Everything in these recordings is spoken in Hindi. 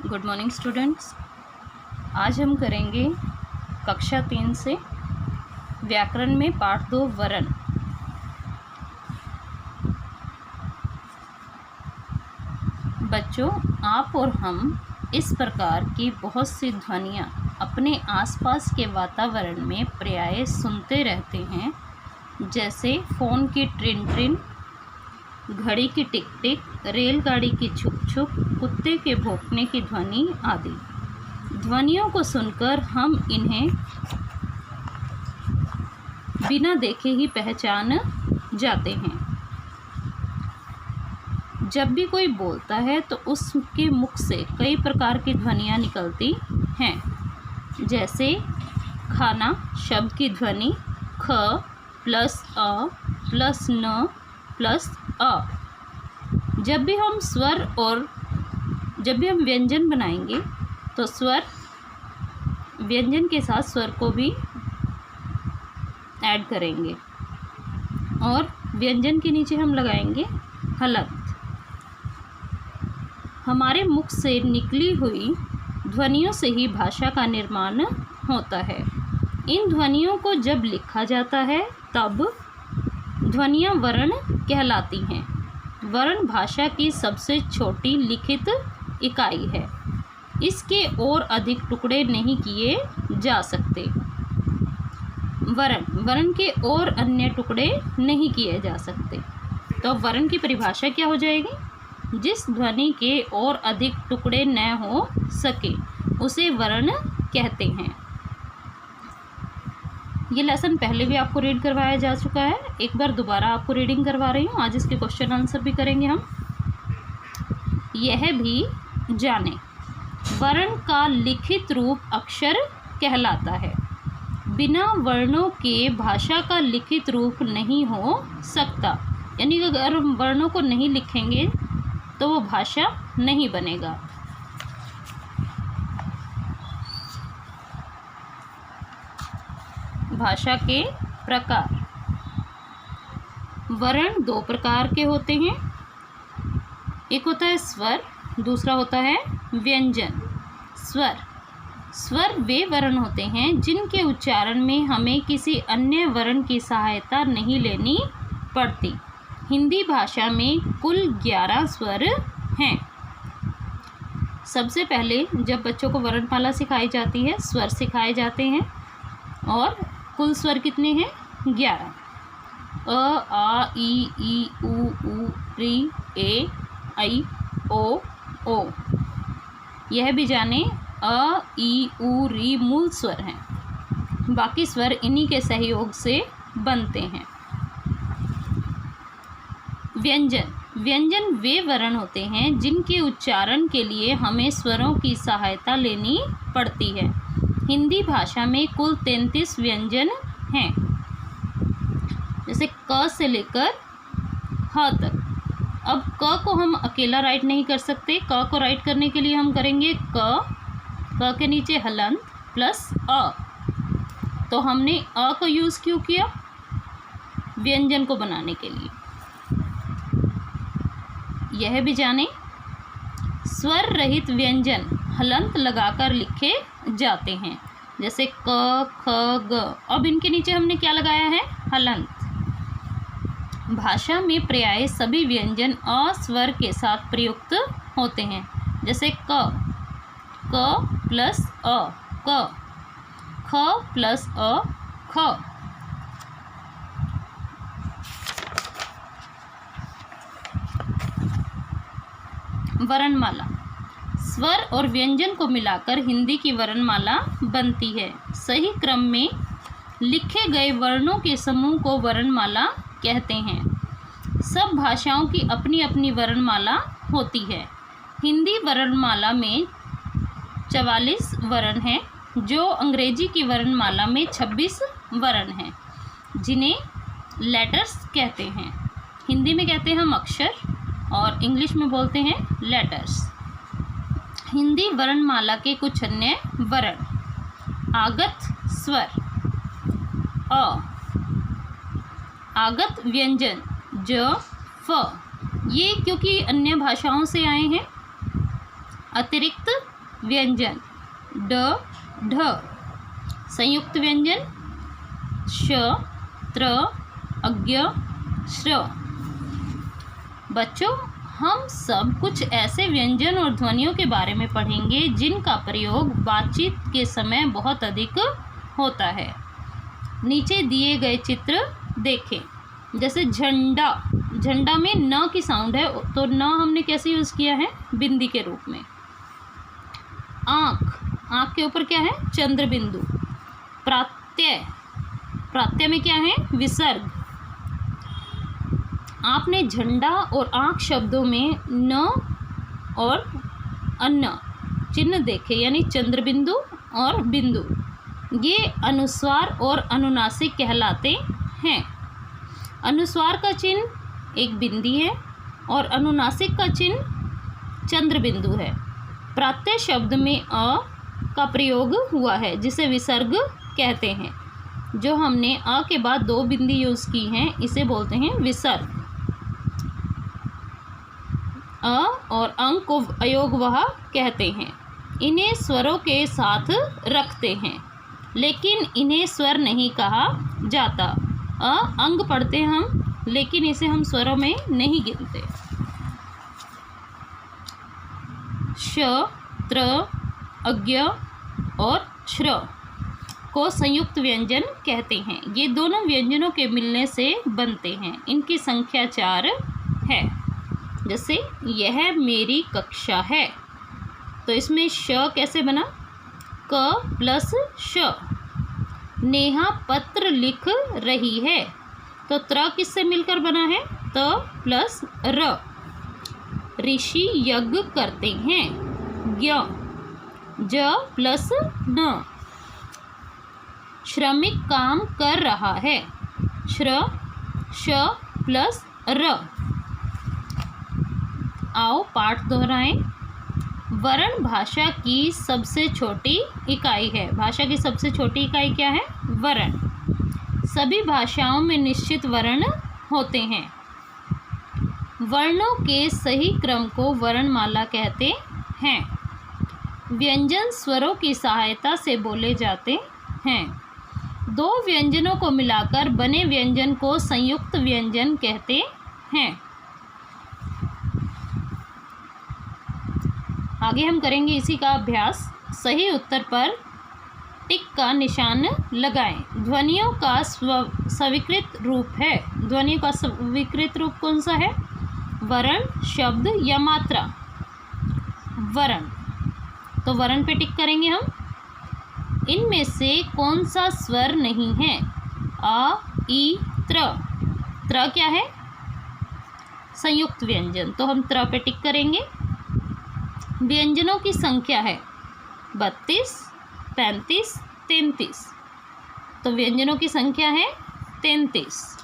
Good morning students. आज हम करेंगे कक्षा 3 से व्याकरण में पाठ 2 वर्ण। बच्चों, आप और हम इस प्रकार की बहुत सी ध्वनियाँ अपने आसपास के वातावरण में प्रायः सुनते रहते हैं, जैसे फ़ोन की ट्रिन ट्रिन, घड़ी की टिक टिक, रेलगाड़ी की छुक छुक, कुत्ते के भौंकने की ध्वनि आदि। ध्वनियों को सुनकर हम इन्हें बिना देखे ही पहचान जाते हैं। जब भी कोई बोलता है तो उसके मुख से कई प्रकार की ध्वनियाँ निकलती हैं, जैसे खाना शब्द की ध्वनि ख प्लस अ प्लस न प्लस अ। जब भी हम व्यंजन बनाएंगे तो व्यंजन के साथ स्वर को भी ऐड करेंगे और व्यंजन के नीचे हम लगाएंगे हलंत। हमारे मुख से निकली हुई ध्वनियों से ही भाषा का निर्माण होता है। इन ध्वनियों को जब लिखा जाता है तब ध्वनियाँ वर्ण कहलाती हैं। वर्ण भाषा की सबसे छोटी लिखित इकाई है। इसके और अधिक टुकड़े नहीं किए जा सकते। वर्ण के और अन्य टुकड़े नहीं किए जा सकते। तो वर्ण की परिभाषा क्या हो जाएगी? जिस ध्वनि के और अधिक टुकड़े न हो सके उसे वर्ण कहते हैं। ये लेसन पहले भी आपको रीड करवाया जा चुका है, एक बार दोबारा आपको रीडिंग करवा रही हूँ। आज इसके क्वेश्चन आंसर भी करेंगे हम। यह भी जाने, वर्ण का लिखित रूप अक्षर कहलाता है। बिना वर्णों के भाषा का लिखित रूप नहीं हो सकता। यानी अगर हम वर्णों को नहीं लिखेंगे तो वो भाषा नहीं बनेगा। भाषा के प्रकार। वर्ण दो प्रकार के होते हैं, एक होता है स्वर, दूसरा होता है व्यंजन। स्वर वे वर्ण होते हैं जिनके उच्चारण में हमें किसी अन्य वर्ण की सहायता नहीं लेनी पड़ती। हिंदी भाषा में कुल 11 स्वर हैं। सबसे पहले जब बच्चों को वर्णमाला सिखाई जाती है, स्वर सिखाए जाते हैं और कुल स्वर कितने हैं? 11। अ आ ई उ री ए ऐ ओ। यह भी जाने अ ई उ री मूल स्वर हैं। बाकी स्वर इन्हीं के सहयोग से बनते हैं। व्यंजन वे वर्ण होते हैं जिनके उच्चारण के लिए हमें स्वरों की सहायता लेनी पड़ती है। हिंदी भाषा में कुल 33 व्यंजन हैं, जैसे क से लेकर ह तक। अब क को हम अकेला राइट नहीं कर सकते। क को राइट करने के लिए हम करेंगे क के नीचे हलंत प्लस अ। तो हमने अ को यूज़ क्यों किया? व्यंजन को बनाने के लिए। यह भी जाने, स्वर रहित व्यंजन हलंत लगाकर लिखे जाते हैं, जैसे क ख ग। अब इनके नीचे हमने क्या लगाया है? हलंत। भाषा में प्रायः सभी व्यंजन अ स्वर के साथ प्रयुक्त होते हैं, जैसे क प्लस अ क, ख प्लस अ ख। वर्णमाला। स्वर और व्यंजन को मिलाकर हिंदी की वर्णमाला बनती है। सही क्रम में लिखे गए वर्णों के समूह को वर्णमाला कहते हैं। सब भाषाओं की अपनी अपनी वर्णमाला होती है। हिंदी वर्णमाला में 44 वर्ण हैं, जो अंग्रेजी की वर्णमाला में 26 वर्ण हैं, जिन्हें लेटर्स कहते हैं। हिंदी में कहते हैं हम अक्षर और इंग्लिश में बोलते हैं लेटर्स। हिंदी वर्णमाला के कुछ अन्य वर्ण। आगत स्वर अ, आगत व्यंजन ज फ। ये क्योंकि अन्य भाषाओं से आए हैं। अतिरिक्त व्यंजन ड ढ। संयुक्त व्यंजन श त्र अज्ञ श्र। बच्चों, हम सब कुछ ऐसे व्यंजन और ध्वनियों के बारे में पढ़ेंगे जिनका प्रयोग बातचीत के समय बहुत अधिक होता है। नीचे दिए गए चित्र देखें। जैसे झंडा, झंडा में न की साउंड है, तो न हमने कैसे यूज़ किया है? बिंदी के रूप में। आँख, आँख के ऊपर क्या है? चंद्र बिंदु। प्रात्यय, प्रात्यय में क्या है? विसर्ग। आपने झंडा और आँख शब्दों में न और अन्न चिन्ह देखे, यानी चंद्र बिंदु और बिंदु। ये अनुस्वार और अनुनासिक कहलाते हैं। अनुस्वार का चिन्ह एक बिंदी है और अनुनासिक का चिन्ह चंद्र बिंदु है। प्रात्यय शब्द में अ का प्रयोग हुआ है, जिसे विसर्ग कहते हैं। जो हमने अ के बाद दो बिंदी यूज़ की हैं, इसे बोलते हैं विसर्ग। अ और अंग को अयोगवह कहते हैं। इन्हें स्वरों के साथ रखते हैं, लेकिन इन्हें स्वर नहीं कहा जाता। अ अंग पढ़ते हम, लेकिन इसे हम स्वरों में नहीं गिनते। श त्र अज्ञ और श्र को संयुक्त व्यंजन कहते हैं। ये दोनों व्यंजनों के मिलने से बनते हैं। इनकी संख्या 4 है। जैसे यह मेरी कक्षा है, तो इसमें श कैसे बना? क प्लस श। नेहा पत्र लिख रही है, तो त्र किससे मिलकर बना है? त प्लस र। ऋषि यज्ञ करते हैं, ज्ञ। ज प्लस न। श्रमिक काम कर रहा है, श्र श प्लस र। आओ पाठ दोहराएं। वर्ण भाषा की सबसे छोटी इकाई है। भाषा की सबसे छोटी इकाई क्या है? वर्ण। सभी भाषाओं में निश्चित वर्ण होते हैं। वर्णों के सही क्रम को वर्णमाला कहते हैं। व्यंजन स्वरों की सहायता से बोले जाते हैं। दो व्यंजनों को मिलाकर बने व्यंजन को संयुक्त व्यंजन कहते हैं। आगे हम करेंगे इसी का अभ्यास। सही उत्तर पर टिक का निशान लगाएं। ध्वनियों का स्वीकृत रूप है। ध्वनियों का स्वीकृत रूप कौन सा है? वर्ण, शब्द या मात्रा? वर्ण। तो वर्ण पे टिक करेंगे हम। इनमें से कौन सा स्वर नहीं है? अ, ई, त्र। त्र क्या है? संयुक्त व्यंजन, तो हम त्र पे टिक करेंगे। व्यंजनों की संख्या है 32, 35, 33। तो व्यंजनों की संख्या है 33।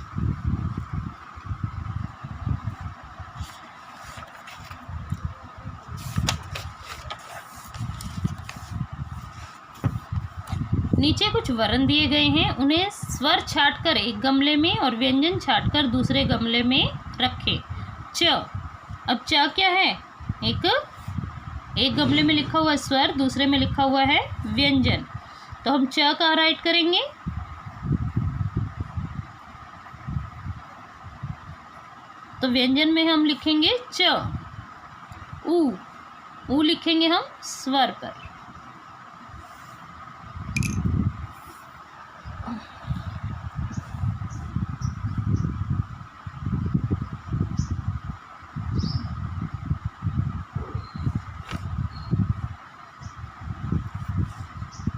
नीचे कुछ वर्ण दिए गए हैं, उन्हें स्वर छांटकर एक गमले में और व्यंजन छांटकर दूसरे गमले में रखें। च। अब च क्या है? एक गमले में लिखा हुआ है स्वर, दूसरे में लिखा हुआ है व्यंजन। तो हम च कहाँ राइट करेंगे? तो व्यंजन में हम लिखेंगे च। ऊ लिखेंगे हम स्वर पर।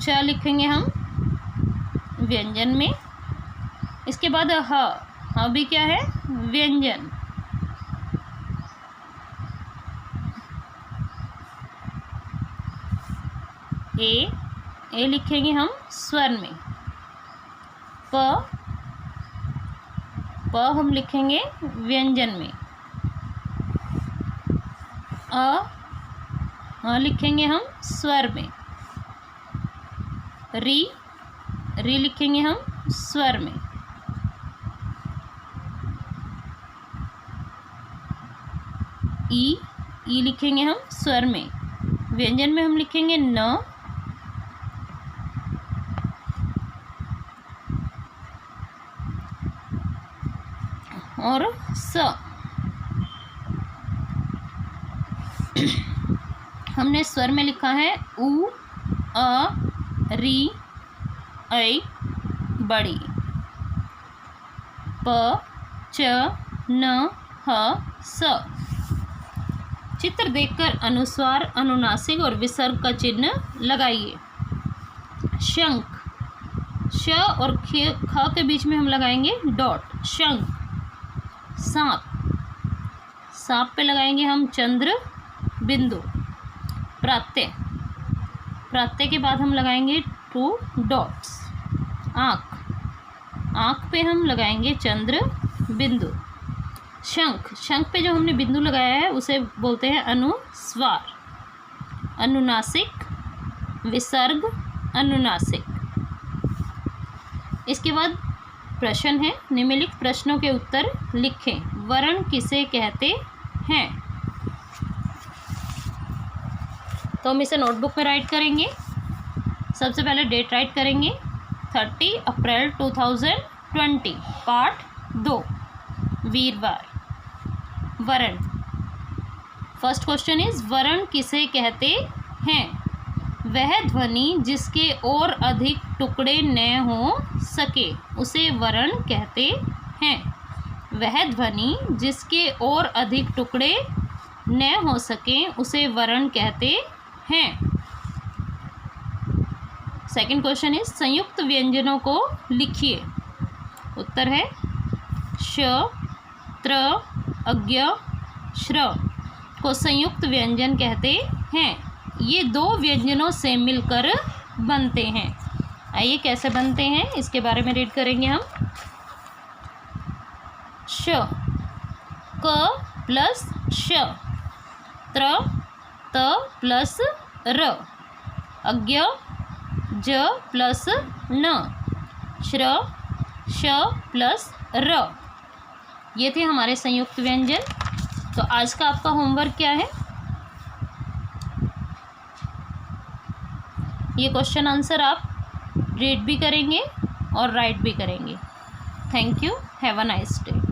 च लिखेंगे हम व्यंजन में। इसके बाद ह भी क्या है? व्यंजन। ए लिखेंगे हम स्वर में। प हम लिखेंगे व्यंजन में। अ लिखेंगे हम स्वर में। री लिखेंगे हम स्वर में। ई लिखेंगे हम स्वर में। व्यंजन में हम लिखेंगे न और स। हमने स्वर में लिखा है उ, अ, री, ऐ बड़ी, प, च, न, ह, स। चित्र देखकर अनुस्वार, अनुनासिक और विसर्ग का चिन्ह लगाइए। शंख, श और ख के बीच में हम लगाएंगे डॉट, शंख। सांप, सांप पे लगाएंगे हम चंद्र बिंदु। प्रात्यय, प्रात्यय के बाद हम लगाएंगे 2 डॉट्स। आँख, आँख पे हम लगाएंगे चंद्र बिंदु। शंख, शंख पे जो हमने बिंदु लगाया है उसे बोलते हैं अनुस्वार। अनुनासिक, विसर्ग, अनुनासिक। इसके बाद प्रश्न है, निम्नलिखित प्रश्नों के उत्तर लिखें। वर्ण किसे कहते हैं? तो हम इसे नोटबुक में राइट करेंगे। सबसे पहले डेट राइट करेंगे 30 अप्रैल 2020, पार्ट 2, वीरवार। वर्ण, फर्स्ट क्वेश्चन इज वर्ण किसे कहते हैं? वह ध्वनि जिसके और अधिक टुकड़े न हो सके उसे वर्ण कहते हैं। वह ध्वनि जिसके और अधिक टुकड़े न हो सके उसे वर्ण कहते हैं। सेकंड क्वेश्चन इज संयुक्त व्यंजनों को लिखिए। उत्तर है श, त्र, अज्ञ, श्र को संयुक्त व्यंजन कहते हैं। ये 2 व्यंजनों से मिलकर बनते हैं। आइए कैसे बनते हैं इसके बारे में रीड करेंगे हम। श, क प्लस श, त्र, त प्लस र, अज्ञ, ज प्लस न, श्र, श प्लस र। ये थे हमारे संयुक्त व्यंजन। तो आज का आपका होमवर्क क्या है? ये क्वेश्चन आंसर आप रीड भी करेंगे और राइट भी करेंगे। Thank you, have a nice day.